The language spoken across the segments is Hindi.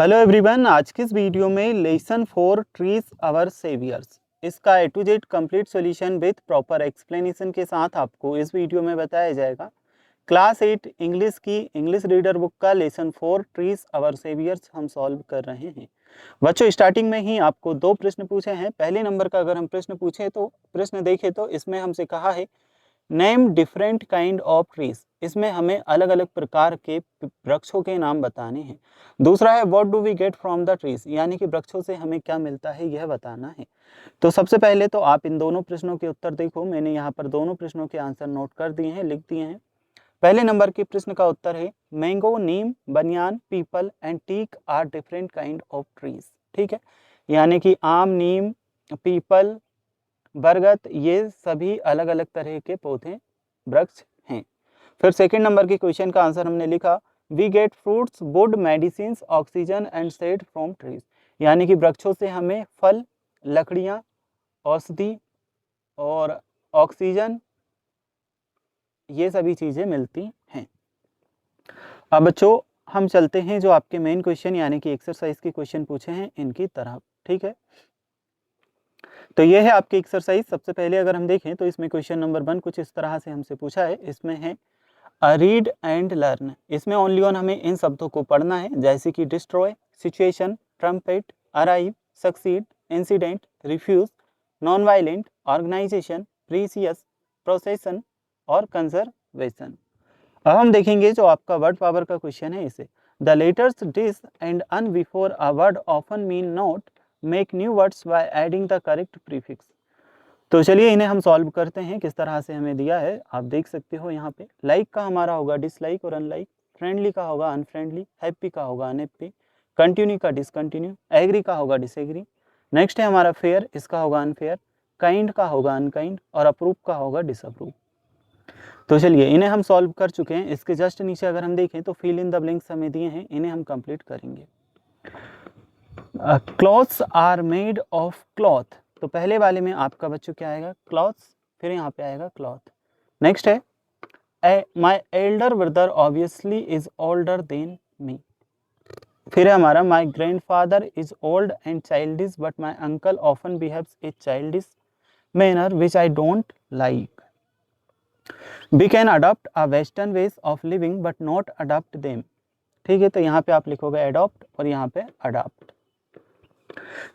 हेलो एवरीवन, आज की इस वीडियो में लेसन 4 ट्रीज आवर सेवियर्स इसका A to Z complete solution with proper explanation के साथ आपको इस वीडियो में बताया जाएगा। क्लास 8 इंग्लिश की इंग्लिश रीडर बुक का लेसन 4 ट्रीज आवर सेवियर्स हम सॉल्व कर रहे हैं। बच्चों, स्टार्टिंग में ही आपको दो प्रश्न पूछे हैं। पहले नंबर का अगर हम प्रश्न देखें तो इसमें हमसे कहा है name different kind of trees. इसमें हमें अलग अलग प्रकार के वृक्षों के नाम बताने हैं। दूसरा है what do we get from the trees, यानी कि वृक्षों से हमें क्या मिलता है यह बताना है। तो सबसे पहले तो आप इन दोनों प्रश्नों के उत्तर देखो। मैंने यहाँ पर दोनों प्रश्नों के आंसर नोट कर दिए हैं, लिख दिए हैं। पहले नंबर के प्रश्न का उत्तर है mango, neem, banyan, peepal and teak are different kind of trees. ठीक है, यानी कि आम, नीम, पीपल, बरगद ये सभी अलग अलग तरह के पौधे वृक्ष हैं। फिर सेकंड नंबर के क्वेश्चन का आंसर हमने लिखा we get fruits, wood, medicine, oxygen and shade from trees, यानी कि वृक्षों से हमें फल, लकड़ियां, औषधि और ऑक्सीजन ये सभी चीजें मिलती हैं। अब बच्चों हम चलते हैं जो आपके मेन क्वेश्चन यानी कि एक्सरसाइज के क्वेश्चन पूछे हैं इनकी तरफ। ठीक है, तो ये है आपकी एक्सरसाइज। सबसे पहले अगर हम देखें तो इसमें क्वेश्चन नंबर 1 कुछ इस तरह से हमसे पूछा है। इसमें है रीड एंड लर्न। इसमें ओनली ऑन हमें इन शब्दों को पढ़ना है, जैसे कि destroy, situation, trumpet, arrive, succeed, incident, refuse, non violent, organisation, precious, procession और कंजर्वेशन। अब हम देखेंगे जो आपका वर्ड पावर का क्वेश्चन है इसे। The letters dis and un before a word often mean not, make new words by adding the correct prefix. तो चलिए इन्हें हम सॉल्व करते हैं। किस तरह से हमें दिया है आप देख सकते हो यहाँ पे। लाइक का हमारा होगा डिसलाइक और अनलाइक, फ्रेंडली का होगा अनफ्रेंडली, हैप्पी का होगा अनहैप्पी, कंटिन्यू का डिसकंटिन्यू, एग्री का होगा डिसएग्री। नेक्स्ट है हमारा फेयर, इसका होगा अनफेयर, काइंड का होगा अनकाइंड और अप्रूव का होगा डिसअप्रूव। तो चलिए इन्हें हम सॉल्व कर चुके हैं। इसके जस्ट नीचे अगर हम देखें तो फिल इन द ब्लैंक्स हमें दिए हैं, इन्हें हम कंप्लीट करेंगे। Clothes are made of cloth, तो पहले वाले में आपका बच्चों क्या आएगा क्लॉथ्स, फिर यहाँ पे आएगा क्लॉथ। नेक्स्ट है my elder brother obviously is older than me, फिर है हमारा my grandfather is old and childish but my uncle often behaves a childish manner which I don't like. We can adopt a western ways of living but not adopt them. ठीक है, तो यहाँ पे आप लिखोगे एडॉप्ट और यहाँ पे अडॉप्ट।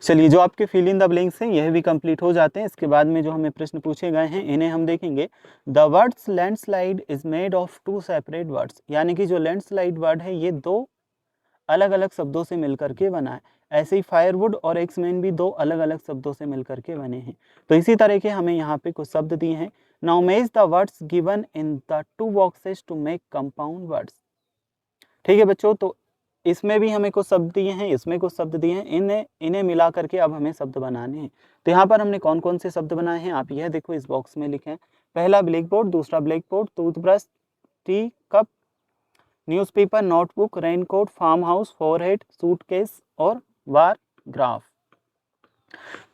चलिए जो आपके फिल इन द ब्लैंक्स हैं यह भी कंप्लीट हो जाते हैं। इसके बाद में जो हमें प्रश्न पूछे गए हैं इन्हें हम देखेंगे। The words landslide is made of 2 separate words, यानी कि जो लैंडस्लाइड वर्ड है ये दो अलग अलग शब्दों से मिलकर के बना है। ऐसे ही फायरवुड और एक्समैन भी दो अलग अलग शब्दों से मिलकर के बने हैं। तो इसी तरह के हमें यहाँ पे कुछ शब्द दिए हैं। Now match the words given in the 2 boxes to make compound words. ठीक है बच्चों, तो इसमें भी हमें कुछ शब्द दिए हैं, इसमें कुछ शब्द दिए हैं, इन्हें मिला करके अब हमें शब्द बनाने हैं। तो यहाँ पर हमने कौन कौन से शब्द बनाए हैं आप यह देखो, इस बॉक्स में लिखे हैं। पहला ब्लैक बोर्ड, दूसरा black board, toothbrush, tea cup, newspaper, notebook, raincoat, farm house, forehead, suitcase और वार ग्राफ।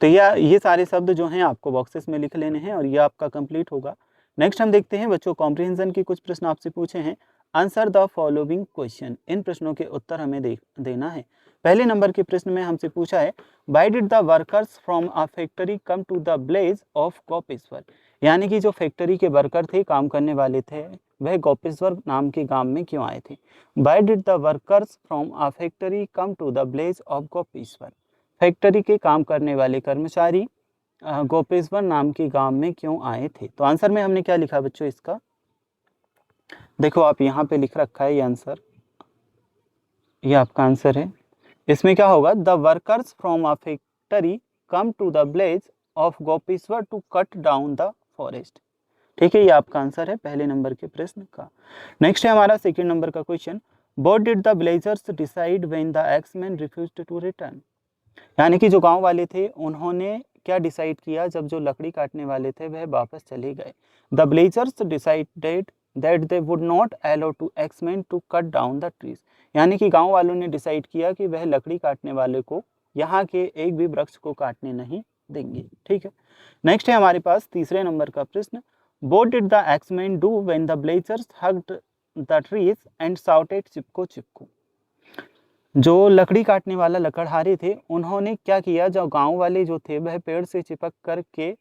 तो ये सारे शब्द जो हैं आपको बॉक्सेस में लिख लेने हैं और ये आपका कंप्लीट होगा। नेक्स्ट हम देखते हैं बच्चों कॉम्प्रिहेंशन के कुछ प्रश्न आपसे पूछे हैं। आंसर द फॉलोइंग क्वेश्चन, इन प्रश्नों के उत्तर हमें देना है। पहले नंबर के प्रश्न में हमसे पूछा है why did the workers from a factory come to the village of Gopeshwar, यानी कि जो फैक्ट्री के वर्कर थे, काम करने वाले थे, वह गोपेश्वर नाम के गांव में क्यों आए थे। Why did the workers from a factory come to the village of Gopeshwar, factory के काम करने वाले कर्मचारी गोपेश्वर नाम के गांव में क्यों आए थे। तो आंसर में हमने क्या लिखा बच्चों इसका, देखो आप यहाँ पे लिख रखा है ये आंसर, ये आपका आंसर है। इसमें क्या होगा the workers from a factory come to the village of Gopeshwar to cut down the forest. ठीक है, ये आपका आंसर है पहले नंबर के प्रश्न का। नेक्स्ट है हमारा सेकंड नंबर का question, what did the villagers decide when the axeman refused to return, यानी कि जो गांव वाले थे उन्होंने क्या डिसाइड किया जब जो लकड़ी काटने वाले थे वह वापस चले गए। The villagers decided that they would not allow to axeman to cut down the trees, यानी कि गांव वालों ने डिसाइड किया कि वह लकड़ी काटने वाले को यहाँ के एक भी वृक्ष को काटने नहीं देंगे। ठीक है, नेक्स्ट है हमारे पास तीसरे नंबर का प्रश्न, what did the axeman do when the villagers hugged the trees and shouted Chipko Chipko, जो लकड़ी काटने वाला लकड़हारे थे उन्होंने क्या किया, जो गांव वाले जो थे वह पेड़ से चिपक करके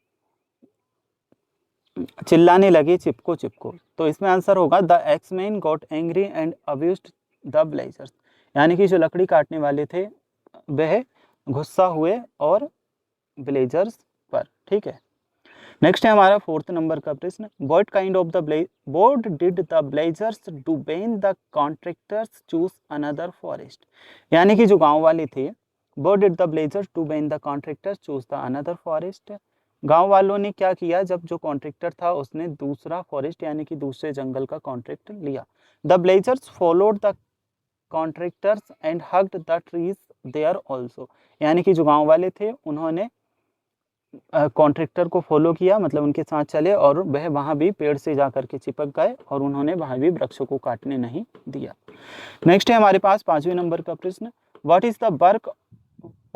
चिल्लाने लगे चिपको चिपको। तो इसमें आंसर होगा the axeman got angry and abused the villagers, यानी कि जो लकड़ी काटने वाले थे वह गुस्सा हुए और ब्लेजर्स पर। ठीक है, नेक्स्ट है हमारा 4th नंबर का प्रश्न, what kind of the board did the villagers to ban the contractors choose another forest, यानी कि जो गांव वाले थे, what did the villagers to ban the contractors choose the another forest, गांव वालों ने क्या किया जब जो कॉन्ट्रैक्टर था उसने दूसरा फॉरेस्ट यानी कि दूसरे जंगल का कॉन्ट्रैक्ट लिया। The villagers followed the contractors and hugged the trees there also, यानी कि जो गांव वाले थे उन्होंने कॉन्ट्रैक्टर को फॉलो किया, मतलब उनके साथ चले और वह वहाँ भी पेड़ से जा करके चिपक गए और उन्होंने वहाँ भी वृक्षों को काटने नहीं दिया। नेक्स्ट है हमारे पास 5वें नंबर का प्रश्न, what is the work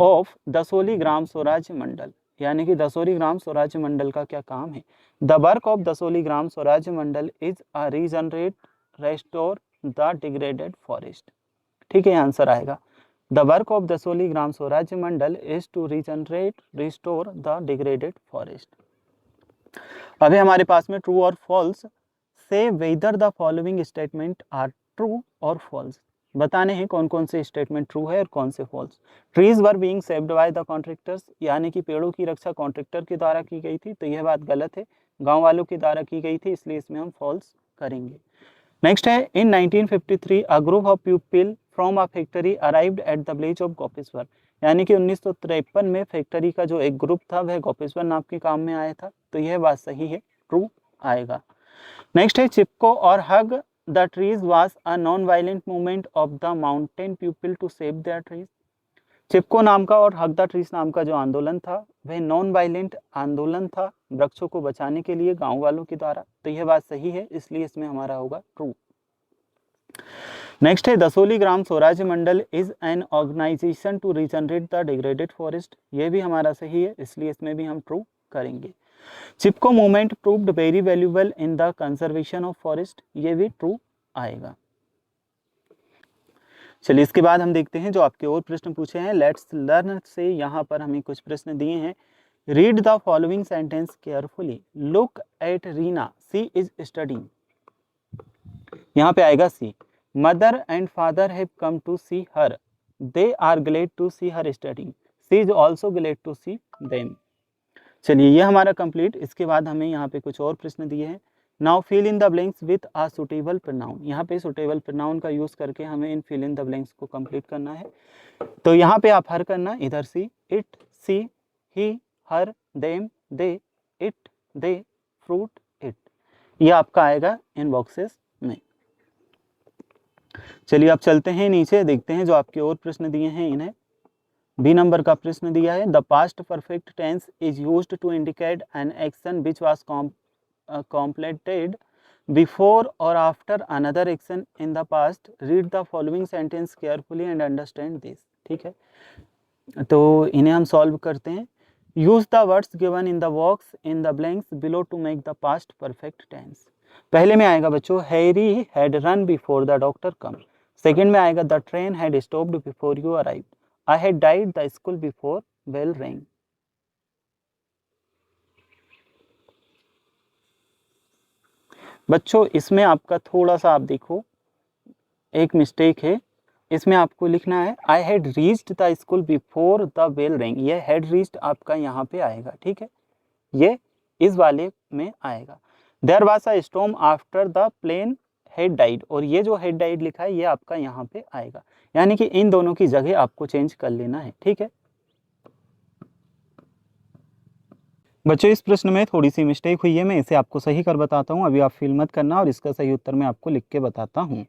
of Dasholi Gram Swarajya Mandal, यानी कि दसोली ग्राम स्वराज्य मंडल का क्या काम है। The work of Dasholi Gram Swarajya Mandal is a regenerate restore the degraded forest. ठीक है, आंसर आएगा the work of Dasholi Gram Swarajya Mandal is to regenerate restore the degraded forest. अभी हमारे पास में ट्रू और फॉल्स, से whether the following statement are true और फॉल्स, बताने हैं कौन कौन से स्टेटमेंट ट्रू है और कौन से false. Trees were being saved by the contractors, यानी कि पेड़ों की रक्षा कॉन्ट्रैक्टर के द्वारा की गई थी, तो यह बात गलत है, गांव वालों के द्वारा की गई थी, इसलिए इसमें हम फॉल्स करेंगे। नेक्स्ट है इन 1953 a group of people from a factory arrived at the village of Gopeshwar, यानी कि 1953 में फैक्ट्री का जो एक ग्रुप था वह गोपेश्वर नाम के काम में आया था, तो यह बात सही है, ट्रू आएगा। नेक्स्ट है चिपको और hug the trees was a non violent movement of the mountain people to save their trees, Chipko नाम का और हग द ट्रीज नाम का जो आंदोलन था वह नॉन वायलेंट आंदोलन था वृक्षों को बचाने के लिए गांव वालों के द्वारा, तो यह बात सही है, इसलिए इसमें हमारा होगा ट्रू। नेक्स्ट है Dasholi Gram Swarajya Mandal is an organisation to regenerate the degraded forest, यह भी हमारा सही है, इसलिए इसमें भी हम ट्रू करेंगे। Chipko movement proved very valuable in the conservation of forest, ये भी ट्रू आएगा। चलिए इसके बाद हम देखते हैं जो आपके और प्रश्न पूछे हैं। लेट्स लर्न से यहाँ पर हमें कुछ प्रश्न दिए हैं। Read the following sentence carefully, look at Reena, she is studying, यहाँ पे आएगा she. Mother and father have come to see her, they are glad to see her studying, she is also glad to see them. चलिए ये हमारा कंप्लीट। इसके बाद हमें यहाँ पे कुछ और प्रश्न दिए हैं। Now fill in the blanks with a suitable pronoun, यहाँ पे सुटेबल प्रोनाउन का यूज करके हमें इन फिल इन द ब्लैंक्स को कंप्लीट करना है। तो यहाँ पे आप हर करना, इधर she, it, she, he, her, them, they, it, they, fruit, it, ये आपका आएगा इन बॉक्सेस में। चलिए आप चलते हैं नीचे, देखते हैं जो आपके और प्रश्न दिए हैं इन्हें। बी नंबर का प्रश्न दिया है, the past perfect tense is used to indicate an action which was completed before or after another action in the past. Read the following sentence carefully and understand this. ठीक है, तो इन्हें हम सॉल्व करते हैं। Use the words given in the box in the blanks below to make the past perfect tense. पहले में आएगा बच्चों, Harry had run before the doctor come. Second में आएगा, the train had stopped before you arrived. I had died the school before bell rang. बच्चों इसमें आपका थोड़ा सा आप देखो एक मिस्टेक है, इसमें आपको लिखना है I had reached the school before the bell rang, ये हैड रीच्ड आपका यहाँ पे आएगा, ठीक है, ये इस वाले में आएगा। There was a storm after the plane had died, और ये जो हैड डाइड लिखा है ये आपका यहाँ पे आएगा, यानी कि इन दोनों की जगह आपको चेंज कर लेना है, ठीक है। बच्चों इस प्रश्न में थोड़ी सी मिस्टेक हुई है, मैं इसे आपको सही कर बताता हूँ, अभी आप फील मत करना, और इसका सही उत्तर मैं आपको लिख के बताता हूँ।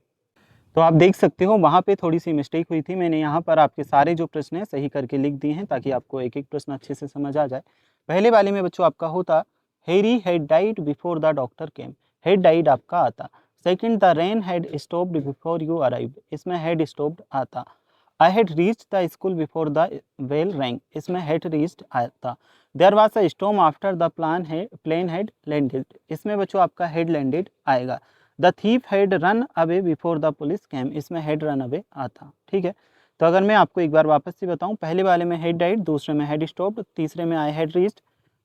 तो आप देख सकते हो वहाँ पे थोड़ी सी मिस्टेक हुई थी, मैंने यहाँ पर आपके सारे जो प्रश्न हैं सही करके लिख दिए हैं ताकि आपको एक एक प्रश्न अच्छे से समझ आ जाए। पहले वाले में बच्चों आपका होता Harry had died before the doctor came, had died आपका आता। Second, the rain had stopped before you arrived, इसमें हैड स्टॉप्ड आता। I had reached the school before the bell rang, इसमें हैड रीच्ड आता। There was a storm after the plane had landed, इसमें बच्चों आपका हैड लैंडेड आएगा। The thief had run away before the police came, इसमें हैड रन अवे आता, ठीक है। तो अगर मैं आपको एक बार वापस से बताऊं, पहले वाले में हेड डाइड, दूसरे में हेड स्टॉप्ड, तीसरे में आई हेड रीच्ड,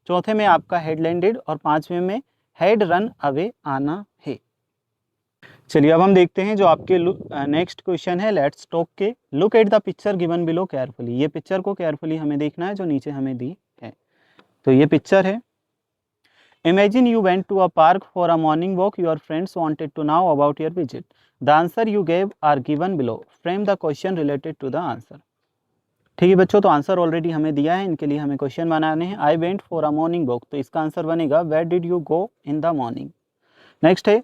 चौथे में आपका हेड लैंडेड और पांचवें में हेड रन अवे आना है। चलिए अब हम देखते हैं जो आपके नेक्स्ट क्वेश्चन है लेट्स टॉक के। Look at the picture given below carefully. ये पिक्चर को केयरफुली हमें देखना है जो नीचे हमें दी है। तो ये पिक्चर है, imagine you went to a park for a morning walk, your friends wanted to know about your visit, the answer you gave are given below, frame the question related to the answer. ठीक है बच्चों, तो आंसर ऑलरेडी हमें दिया है, इनके लिए हमें क्वेश्चन बनाने हैं। I went for a morning walk, तो इसका आंसर बनेगा where did you go in the morning. Next है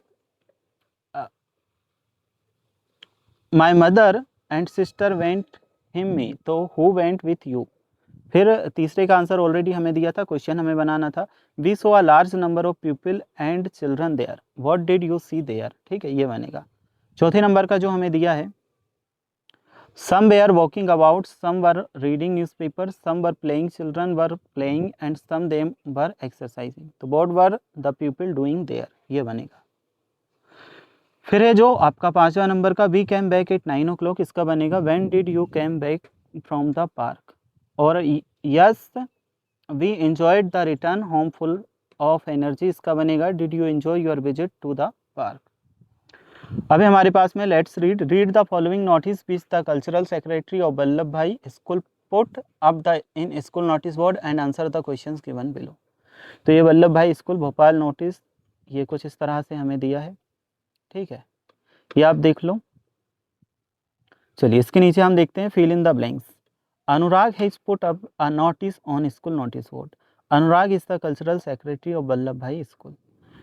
my mother and sister went him me, तो हु वेंट विथ यू। फिर तीसरे का आंसर ऑलरेडी हमें दिया था, क्वेश्चन हमें बनाना था। We saw a large number of people and children there, what did you see there. ठीक है, ये बनेगा। चौथे नंबर का जो हमें दिया है, some were walking about, some were reading newspaper, some were playing, children were playing and some them were exercising, तो what were the people doing there, ये बनेगा। फिर है जो आपका पांचवा नंबर का, we came back at 9 o'clock, इसका बनेगा when did you came back from the park. और yes we enjoyed the return home full of energy, इसका बनेगा did you enjoy your visit to the park. अभी हमारे पास में let's read the following notice which the cultural secretary of Vallabh Bhai school put up the in school notice board and answer the questions given below. तो ये वल्लभ भाई स्कूल भोपाल नोटिस, ये कुछ इस तरह से हमें दिया है। ठीक है, ये आप देख लो। चलिए इसके नीचे हम देखते हैं fill in the blanks. Anurag has put up a notice on school notice board. Anurag is the cultural secretary of Vallabh Bhai school.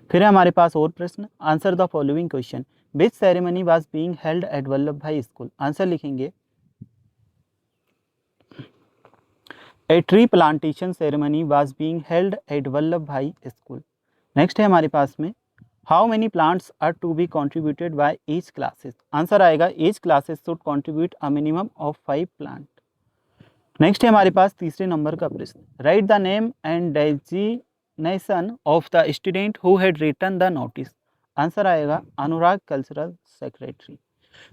फिर है हमारे पास और प्रश्न, answer the following question, which ceremony was being held at Vallabh Bhai school. Answer लिखेंगे a tree plantation ceremony was being held at Vallabh Bhai school. Next है हमारे पास में, how many plants are to B contributed by each classes. Answer आएगा each classes should contribute a minimum of 5 plant. Next है हमारे पास तीसरे नंबर का प्रश्न, write the name and designation of the student who had written the notice. Answer आएगा Anurag cultural secretary.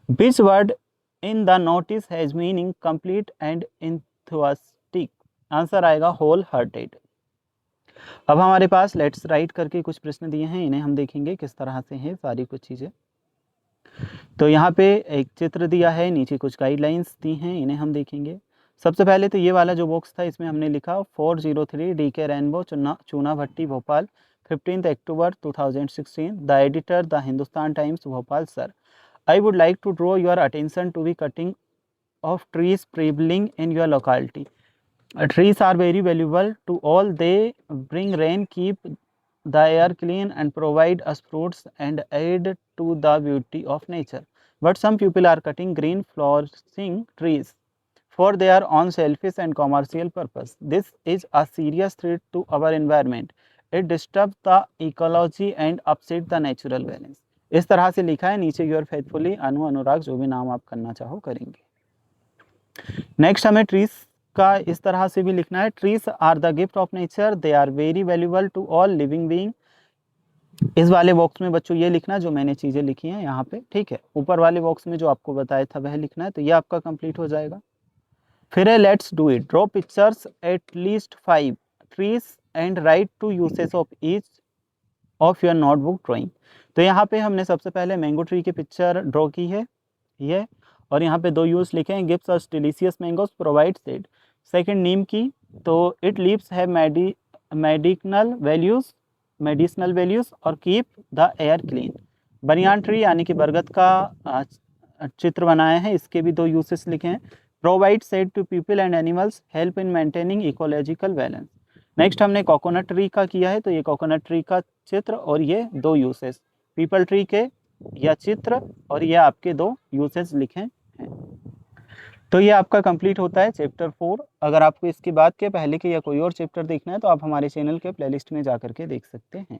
Which word in the notice has meaning complete and enthusiastic. Answer आएगा होल हार्टेड। अब हमारे पास लेट्स राइट करके कुछ प्रश्न दिए हैं, इन्हें हम देखेंगे किस तरह से हैं सारी कुछ चीज़ें। तो यहाँ पे एक चित्र दिया है, नीचे कुछ गाइडलाइंस दी हैं, इन्हें हम देखेंगे। सबसे पहले तो ये वाला जो बॉक्स था इसमें हमने लिखा 403 DK rainbow Chuna Bhatti Bhopal 15 October 2016, the editor the Hindustan Times Bhopal. Sir, I would like to draw your attention to be cutting of trees prevailing in your locality. Trees are very valuable to all. They bring rain, keep the air clean and provide us fruits and aid to the beauty of nature. But some people are cutting green flourishing trees for their own selfish and commercial purpose. This is a serious threat to our environment. It disturbs the ecology and upsets the natural balance. इस तरह से लिखा है नीचे, योर फेथफुली अनु अनुराग, जो भी नाम आप करना चाहो करेंगे। नेक्स्ट हमें ट्रीज का इस तरह से भी लिखना है, trees are the gift of nature, they are very valuable to all living being. इस वाले बॉक्स में बच्चों ये लिखना जो मैंने चीजें लिखी हैं यहाँ पे। ठीक है, ऊपर वाले बॉक्स में जो आपको बताया था वह लिखना है, तो ये आपका कंप्लीट हो जाएगा। फिर है let's do it, draw pictures at least 5 trees and write two uses of each of your notebook drawing. तो यहाँ पे हमने सबसे पहले मैंगो ट्री की पिक्चर ड्रॉ की है ये, और यहाँ पे 2 यूज लिखे हैं, gives us delicious mangoes, provide shade. Second neem की, तो it leaves have medicinal values और keep the air clean. Banyan tree यानी कि बरगद का चित्र बनाए हैं, इसके भी 2 यूसेस लिखे हैं, provide shade to people and animals, help in maintaining ecological balance. Next हमने कोकोनट ट्री का किया है, तो ये कोकोनट ट्री का चित्र और ये 2 यूसेस, पीपल ट्री के या चित्र और ये आपके 2 यूसेस लिखे हैं। तो ये आपका कंप्लीट होता है चैप्टर 4। अगर आपको इसके बाद के पहले के या कोई और चैप्टर देखना है तो आप हमारे चैनल के प्लेलिस्ट में जा करके देख सकते हैं।